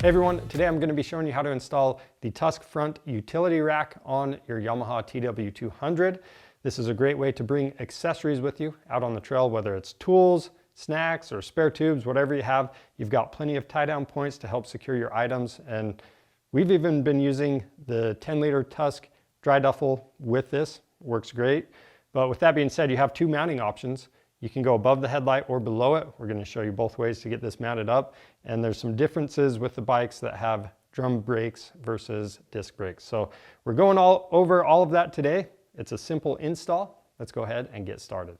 Hey everyone, today I'm going to be showing you how to install the Tusk Front Utility Rack on your Yamaha TW200. This is a great way to bring accessories with you out on the trail, whether it's tools, snacks, or spare tubes, whatever you have. You've got plenty of tie-down points to help secure your items, and we've even been using the 10-liter Tusk dry duffel with this. Works great. But with that being said, you have two mounting options. You can go above the headlight or below it. We're going to show you both ways to get this mounted up. And there's some differences with the bikes that have drum brakes versus disc brakes. So we're going over all of that today. It's a simple install. Let's go ahead and get started.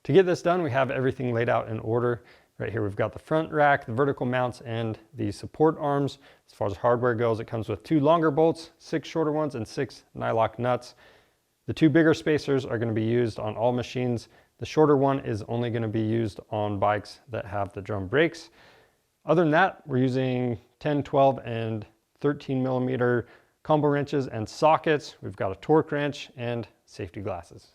To get this done, we have everything laid out in order. Right here we've got the front rack, the vertical mounts, and the support arms. As far as hardware goes, it comes with 2 longer bolts, 6 shorter ones, and 6 nylock nuts. The 2 bigger spacers are going to be used on all machines. The shorter one is only going to be used on bikes that have the drum brakes. Other than that, we're using 10, 12, and 13 millimeter combo wrenches and sockets. We've got a torque wrench and safety glasses.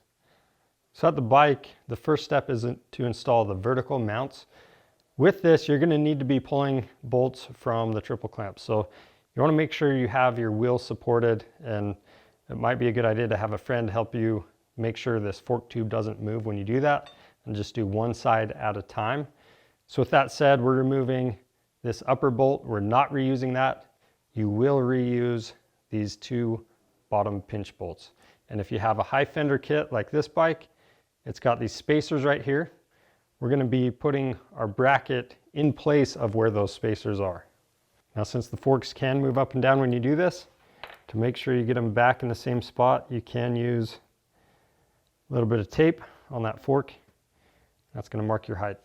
So at the bike, the first step is to install the vertical mounts. With this, you're going to need to be pulling bolts from the triple clamp. So you want to make sure you have your wheels supported, and it might be a good idea to have a friend help you make sure this fork tube doesn't move when you do that, and just do one side at a time. So with that said, we're removing this upper bolt. We're not reusing that. You will reuse these 2 bottom pinch bolts. And if you have a high fender kit like this bike, it's got these spacers right here. We're going to be putting our bracket in place of where those spacers are. Now, since the forks can move up and down when you do this, to make sure you get them back in the same spot, you can use a little bit of tape on that fork. That's going to mark your height.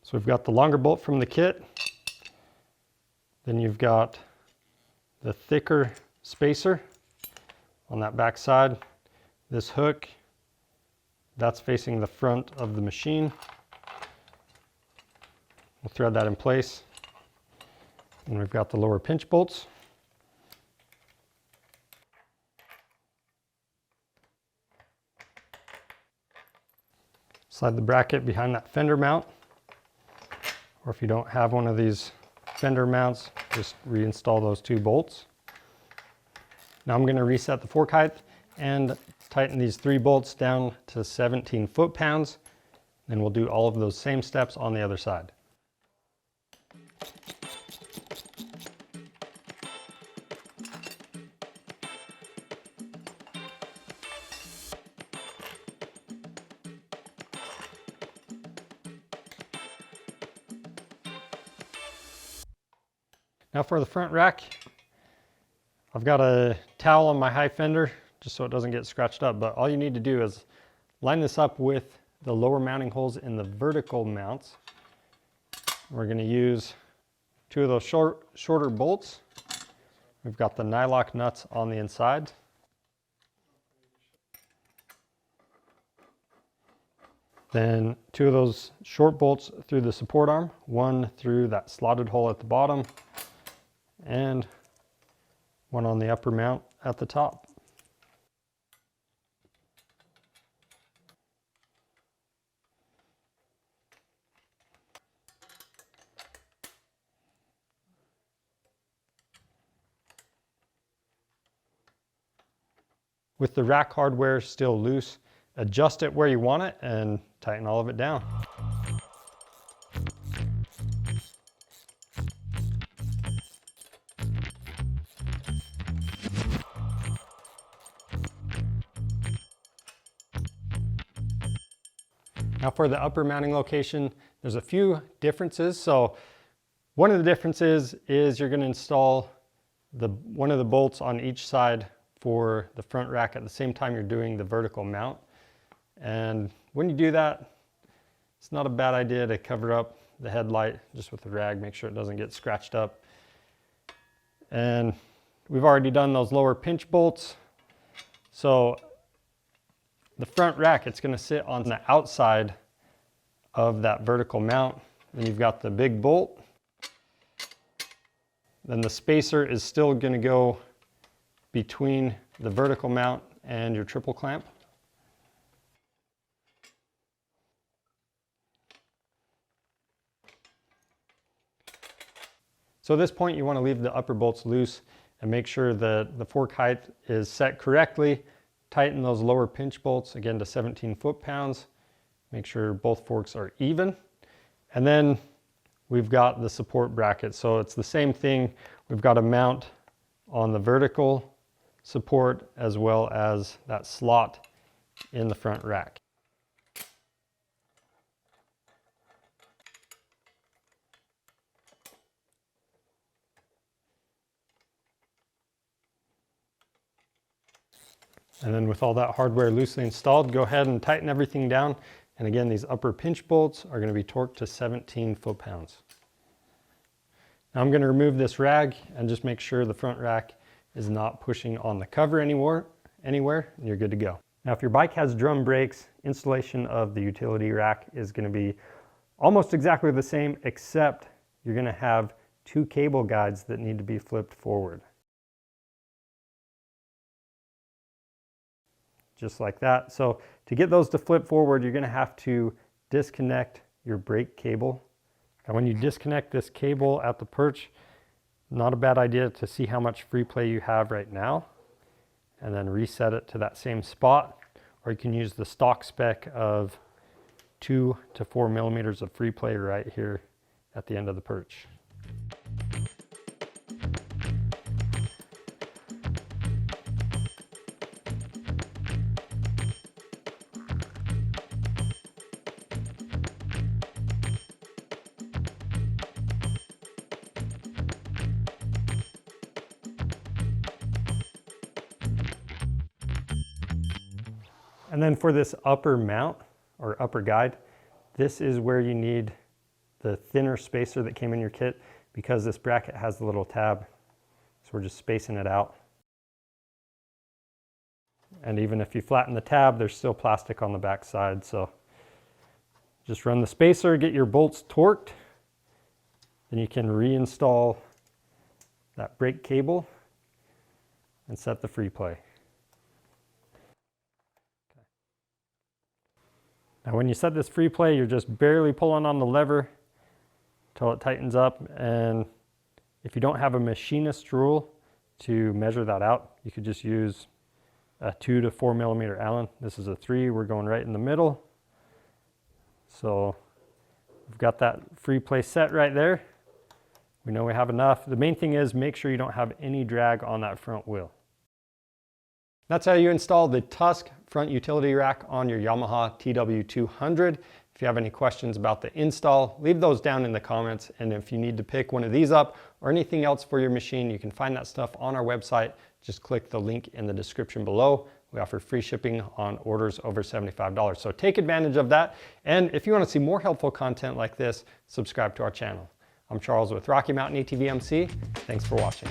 So we've got the longer bolt from the kit. Then you've got the thicker spacer on that back side. This hook, that's facing the front of the machine. We'll thread that in place. And we've got the lower pinch bolts. Slide the bracket behind that fender mount, or if you don't have one of these fender mounts, just reinstall those 2 bolts. Now I'm going to reset the fork height and tighten these 3 bolts down to 17 foot-pounds. Then we'll do all of those same steps on the other side. Now for the front rack, I've got a towel on my high fender just so it doesn't get scratched up, but all you need to do is line this up with the lower mounting holes in the vertical mounts. We're going to use 2 of those shorter bolts. We've got the nylock nuts on the inside. Then 2 of those short bolts through the support arm, 1 through that slotted hole at the bottom, and 1 on the upper mount at the top. With the rack hardware still loose, adjust it where you want it and tighten all of it down. Now for the upper mounting location, there's a few differences. So one of the differences is you're going to install one of the bolts on each side for the front rack at the same time you're doing the vertical mount. And when you do that, it's not a bad idea to cover up the headlight just with a rag, make sure it doesn't get scratched up. And we've already done those lower pinch bolts. So the front rack, it's going to sit on the outside of that vertical mount. Then you've got the big bolt. Then the spacer is still going to go between the vertical mount and your triple clamp. So at this point, you want to leave the upper bolts loose and make sure that the fork height is set correctly. Tighten those lower pinch bolts, again, to 17 foot-pounds. Make sure both forks are even. And then we've got the support bracket. So it's the same thing. We've got a mount on the vertical support as well as that slot in the front rack. And then with all that hardware loosely installed, go ahead and tighten everything down. And again, these upper pinch bolts are going to be torqued to 17 foot-pounds. Now I'm going to remove this rag and just make sure the front rack is not pushing on the cover anywhere, and you're good to go. Now if your bike has drum brakes, installation of the utility rack is going to be almost exactly the same, except you're going to have two cable guides that need to be flipped forward. Just like that. So to get those to flip forward, you're going to have to disconnect your brake cable. And when you disconnect this cable at the perch, not a bad idea to see how much free play you have right now, and then reset it to that same spot. Or you can use the stock spec of 2 to 4 millimeters of free play right here at the end of the perch. And then for this upper mount or upper guide, this is where you need the thinner spacer that came in your kit, because this bracket has the little tab. So we're just spacing it out. And even if you flatten the tab, there's still plastic on the back side. So just run the spacer, get your bolts torqued. Then you can reinstall that brake cable and set the free play. Now when you set this free play, you're just barely pulling on the lever until it tightens up. And if you don't have a machinist rule to measure that out, you could just use a 2 to 4 millimeter Allen. This is a 3, we're going right in the middle. So we've got that free play set right there. We know we have enough. The main thing is make sure you don't have any drag on that front wheel. That's how you install the Tusk Front Utility Rack on your Yamaha TW200. If you have any questions about the install, leave those down in the comments. And if you need to pick one of these up or anything else for your machine, you can find that stuff on our website. Just click the link in the description below. We offer free shipping on orders over $75. So take advantage of that. And if you want to see more helpful content like this, subscribe to our channel. I'm Charles with Rocky Mountain ATV MC. Thanks for watching.